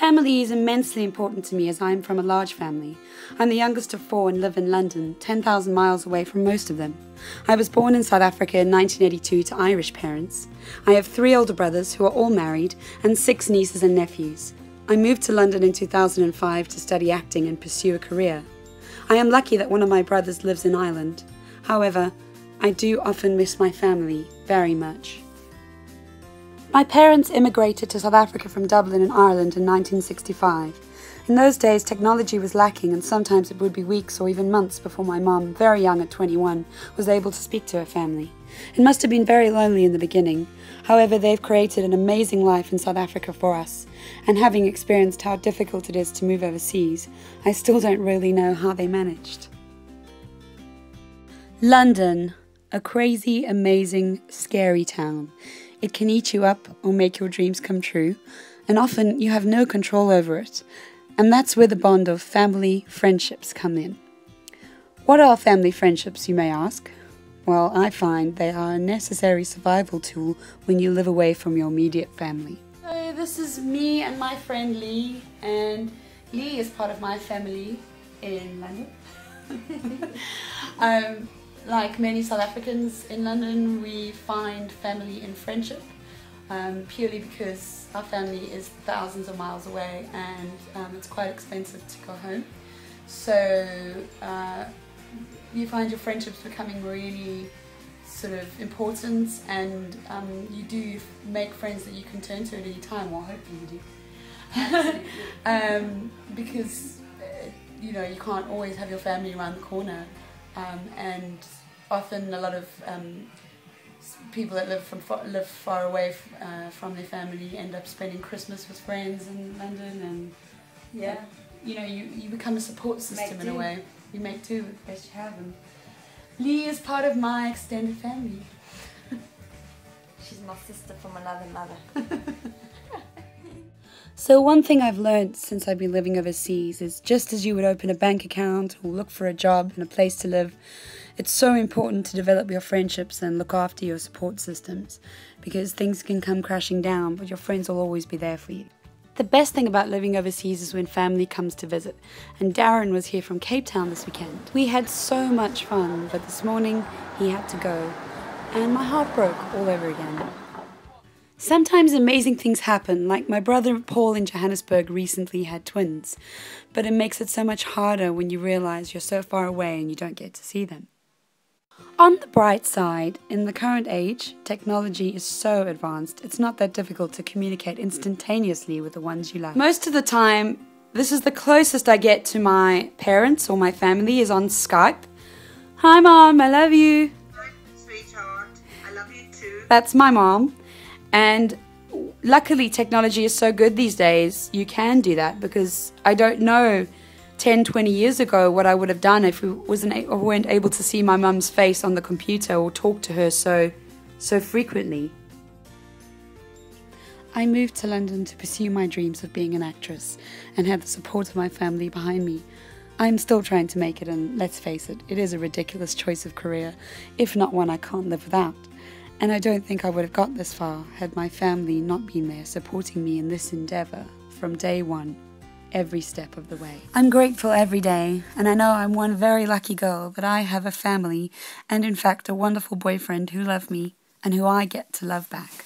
Family is immensely important to me as I am from a large family. I'm the youngest of 4 and live in London, 10,000 miles away from most of them. I was born in South Africa in 1982 to Irish parents. I have 3 older brothers who are all married and 6 nieces and nephews. I moved to London in 2005 to study acting and pursue a career. I am lucky that one of my brothers lives in Ireland. However, I do often miss my family very much. My parents immigrated to South Africa from Dublin in Ireland in 1965. In those days, technology was lacking and sometimes it would be weeks or even months before my mum, very young at 21, was able to speak to her family. It must have been very lonely in the beginning. However, they've created an amazing life in South Africa for us, and having experienced how difficult it is to move overseas, I still don't really know how they managed. London, a crazy, amazing, scary town. It can eat you up or make your dreams come true, and often you have no control over it. And that's where the bond of family friendships come in. What are family friendships, you may ask? Well, I find they are a necessary survival tool when you live away from your immediate family. So this is me and my friend Lee, and Lee is part of my family in London. Like many South Africans in London, we find family in friendship, purely because our family is thousands of miles away and it's quite expensive to go home. So you find your friendships becoming really sort of important, and you do make friends that you can turn to at any time, or hopefully you do. Because you know, you can't always have your family around the corner. And often a lot of people that live far away from their family end up spending Christmas with friends in London, and yeah, you know, you become a support system in a way. You make do with the best you have them. Lee is part of my extended family. She's my sister from another mother. So one thing I've learned since I've been living overseas is just as you would open a bank account or look for a job and a place to live, it's so important to develop your friendships and look after your support systems, because things can come crashing down, but your friends will always be there for you. The best thing about living overseas is when family comes to visit, and Darren was here from Cape Town this weekend. We had so much fun, but this morning he had to go, and my heart broke all over again. Sometimes amazing things happen, like my brother Paul in Johannesburg recently had twins, but it makes it so much harder when you realize you're so far away and you don't get to see them. On the bright side, in the current age, technology is so advanced, it's not that difficult to communicate instantaneously with the ones you love. Most of the time, this is the closest I get to my parents or my family is on Skype. Hi Mom, I love you. Hi, sweetheart. I love you too. That's my mom. And luckily technology is so good these days, you can do that, because I don't know 10, 20 years ago what I would have done if we weren't able to see my mum's face on the computer or talk to her so frequently. I moved to London to pursue my dreams of being an actress and had the support of my family behind me. I'm still trying to make it, and let's face it, it is a ridiculous choice of career, if not one I can't live without. And I don't think I would have got this far had my family not been there supporting me in this endeavour from day one, every step of the way. I'm grateful every day, and I know I'm one very lucky girl that I have a family and in fact a wonderful boyfriend who love me and who I get to love back.